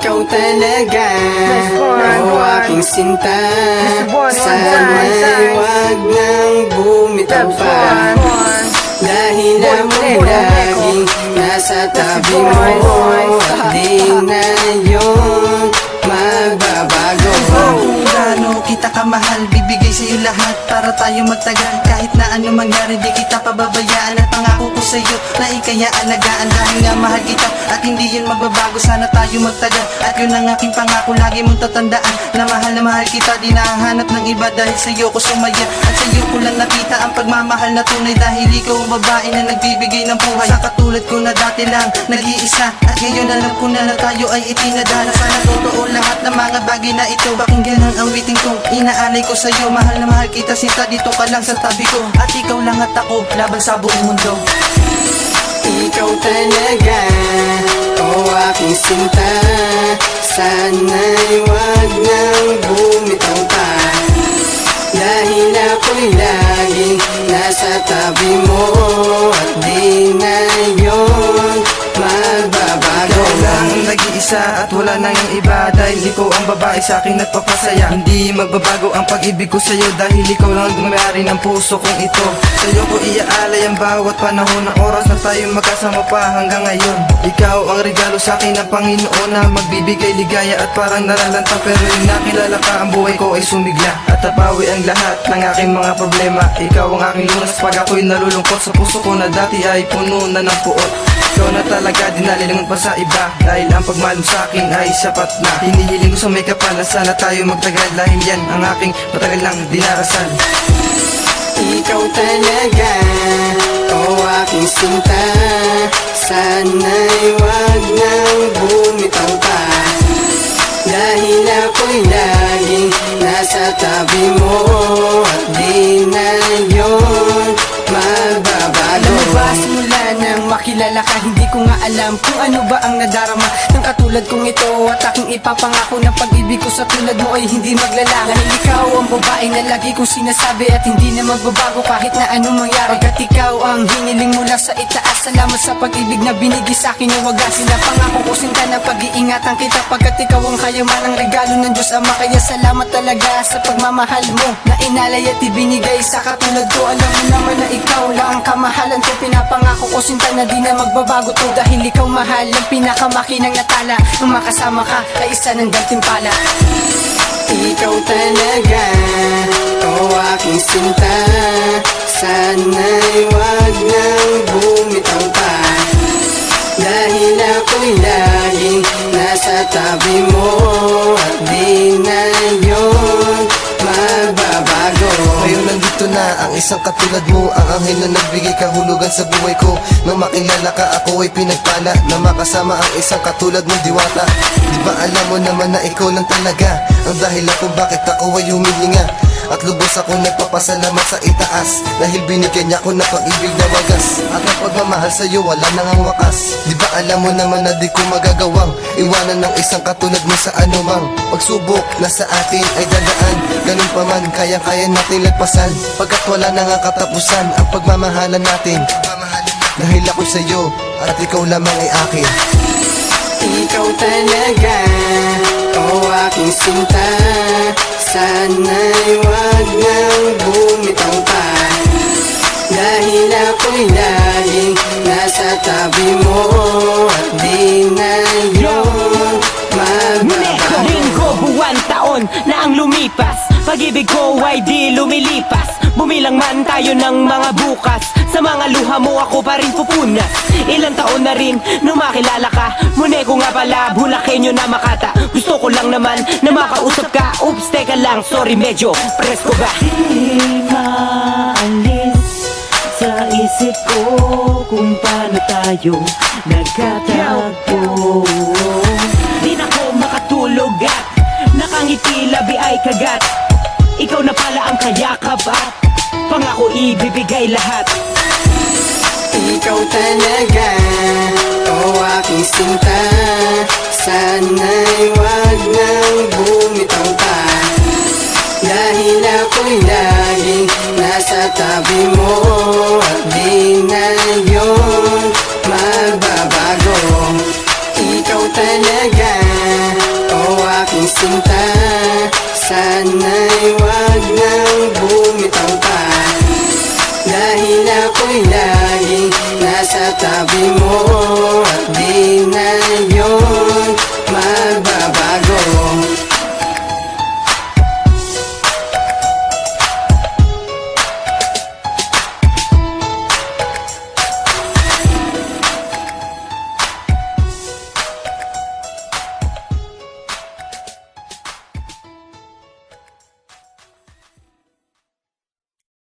Ikaw talaga o aking sinta. Sana'y wag nang bumitaw pa, dahil ako'y laging nasa tabi mo. At di na yun magbabago. Kung gaano kita kamahal, bibigay sa'yo lahat para tayo magtagal. Kahit na ano mangyari, di kita pababayaan. At pangako ko sa'yo na ikaya alagaan, dahil nga mahal kita at hindi yun magbabago. Sana tayo magtagal at yun ang aking pangako. Lagi mong tatandaan na mahal kita. Di nahahanap ng iba dahil sa'yo ko sumaya. At sa'yo ko lang nakita ang pagmamahal na tunay, dahil ikaw ang babae na nagbibigay ng buhay. Sa katulad ko na dati lang nag-iisa, at ngayon alam ko na tayo ay itinadala. Sana totoo lahat ng mga bagay na ito. Pakinggan ang awitin kong inaalay ko sa'yo. Mahal na mahal kita sinta, dito ka lang sa tabi ko. At ikaw lang at ako, laban sa buong mundo. Ikaw talaga o aking sinta. Sana'y wag nang bumitaw pa, dahil ako'y laging nasa tabi mo. At di na yun magbabago. Ikaw lang ang nag-iisa at wala nang iba, dahil ikaw ang babae sa akin nagpapasaya. Hindi magbabago ang pag-ibig ko sa'yo, dahil ikaw lang ang may-ari ng puso kong ito. Sa'yo ko iaalay ang bawat panahon ng oras na tayo magkasama pa hanggang ngayon. Ikaw ang regalo sa akin ng Panginoon na magbibigay ligaya at parang nalalanta. Pero yung nakilala ka, ang buhay ko ay sumigla at napawi ang lahat ng aking mga problema. Ikaw ang aking lunas pag ako'y nalulungkot. Sa puso ko na dati ay puno na ng puot. Ikaw na talaga, di nalilingon pa sa iba, dahil ang pagmahal mo sa akin ay sapat na. Hinihiling ko sa may kapal na sana tayo magtagal, dahil yan ang aking matagal lang dinarasal. Ikaw talaga o aking sinta. Sana'y wag nang bumitaw pa, dahil ako'y laging nasa tabi mo. At di na yun magbabago. Alam mo ba, simula nang makilala ka, hindi ko nga alam kung ano ba ang nadarama ng katulad kong ito. At aking ipapangako na pag-ibig ko sa tulad mo ay hindi maglala, dahil ikaw ang babae na lagi kong sinasabi at hindi na magbabago kahit na anong mangyari. Pagkat ikaw ang hiniling mula sa itaas, salamat sa pag-ibig na binigay sa akin ng wagas. Sinapangako ko sinta na pag-iingatan kita, pagkat ikaw ang kayaman ng regalo ng Diyos Ama. Kaya salamat talaga sa pagmamahal mo na inalay at ibinigay sa katulad ko. Alam mo naman na ikaw lang ang kamahalan ko. Pinapangako ko sinta na di na magbabago to, dahil ikaw mahal ang pinakamakinang natala. Nung makasama ka ay isa ng gantimpala. Ikaw talaga o aking sinta. Sana'y wag nang bumitaw pa, dahil ako'y laging nasa tabi mo. At di na yun magbabago. Ngayon nandito na ang isang katulad mo, ang anghel na nagbigay kahulugan sa buhay ko. Nang makilala ka, ako ay pinagpala na makasama ang isang katulad mong diwata. Di ba alam mo naman na ikaw lang talaga ang dahilan kung bakit ako ay humihinga. At lubos ako nagpapasalamat sa itaas, dahil binigyan niya ako ng pag-ibig na wagas. At ang pagmamahal sa'yo wala nang ang wakas. Di ba alam mo naman na di ko magagawang iwanan ng isang katulad mo sa anumang pagsubok na sa atin ay dadaan. Ganun pa man, kaya-kaya natin lagpasan, pagkat wala nang ang katapusan ang pagmamahalan natin. Dahil ako sa'yo at ikaw lamang ay akin. Ikaw talaga o aking sinta. Sana'y wag nang bumitaw pa, dahil ako'y laging nasa tabi mo. At di na yun magbabago. Linggo, buwan, taon na ang lumipas, pag-ibig ko ay di lumilipas. Bumilang man tayo ng mga bukas, sa mga luha mo ako pa rin pupunas. Ilang taon na rin nung makilala ka, mune ko nga pala, Bulakenyo na Makata. Gusto ko lang naman na makausap ka. Oops, teka lang, sorry, medyo presko ba? Di maalis sa isip ko kung paano tayo nagkatagpo. Di na ko makatulog at nakangiti, labi ay kagat. Ikaw na pala ang kayakap at pangako ibibigay lahat. Ikaw talaga o aking sinta. Sana'y wag nang bumitaw pa, dahil ako'y laging nasa tabi mo. At di na yun magbabago. Ikaw talaga o aking sinta, sana'y wag nang bumitaw pa. Dahil ako'y laging nasa tabi mo at di na yun